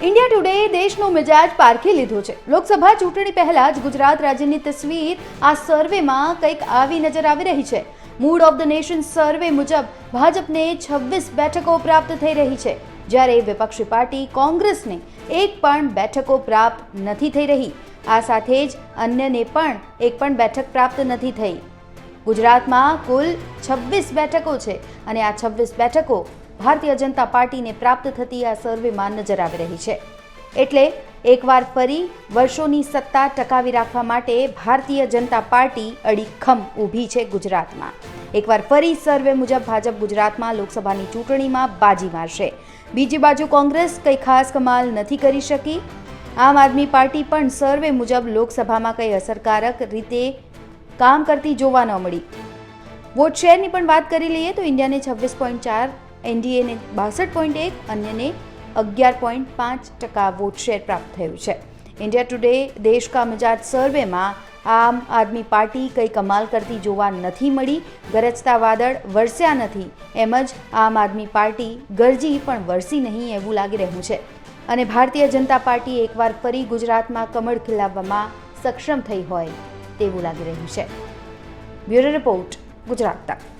India today દેશનો મિજાજ પારખી લીધો છે। લોકસભા ચૂંટણી પહેલા જ ગુજરાત રાજ્યની તસવીર આ સર્વેમાં કંઈક આવી નજર આવી રહી છે। મૂડ ઓફ ધ નેશન સર્વે મુજબ ભાજપને 26 બેઠકો પ્રાપ્ત થઈ રહી છે, જ્યારે વિપક્ષી પાર્ટી કોંગ્રેસને એક પણ બેઠકો પ્રાપ્ત નથી થઈ રહી। આ સાથે જ અન્યને પણ એક પણ બેઠક પ્રાપ્ત નથી થઈ। ગુજરાતમાં કુલ 26 બેઠકો છે અને આ 26 બેઠકો ભારતીય જનતા પાર્ટીને પ્રાપ્ત થતી આ સર્વેમાં નજર આવી રહી છે। એટલે એકવાર ફરી વર્ષોની સત્તા ટકાવી રાખવા માટે ભારતીય જનતા પાર્ટી અડીખમ ઊભી છે ગુજરાતમાં। એકવાર ફરી સર્વે મુજબ ભાજપ ગુજરાતમાં લોકસભાની ચૂંટણીમાં બાજી મારશે। બીજી બાજુ કોંગ્રેસ કંઈ ખાસ કમાલ નથી કરી શકી। આમ આદમી પાર્ટી પણ સર્વે મુજબ લોકસભામાં કંઈ અસરકારક રીતે કામ કરતી જોવા ન મળી। વોટ શેરની પણ વાત કરી લઈએ તો ઇન્ડિયાને 26.4, એનડીએને 62.1, અન્યને 11.5% વોટ શેર પ્રાપ્ત થયું છે। ઇન્ડિયા ટુડે દેશ કા મિજાજ સર્વેમાં આમ આદમી પાર્ટી કંઈ કમાલ કરતી જોવા નથી મળી। ગરજતા વાદળ વરસ્યા નથી, એમ જ આમ આદમી પાર્ટી ગરજી પણ વરસી નહીં એવું લાગી રહ્યું છે અને ભારતીય જનતા પાર્ટી એકવાર ફરી ગુજરાતમાં કમળ ખિલાવવામાં સક્ષમ થઈ હોય તેવું લાગી રહ્યું છે। બ્યુરો રિપોર્ટ, ગુજરાત તક।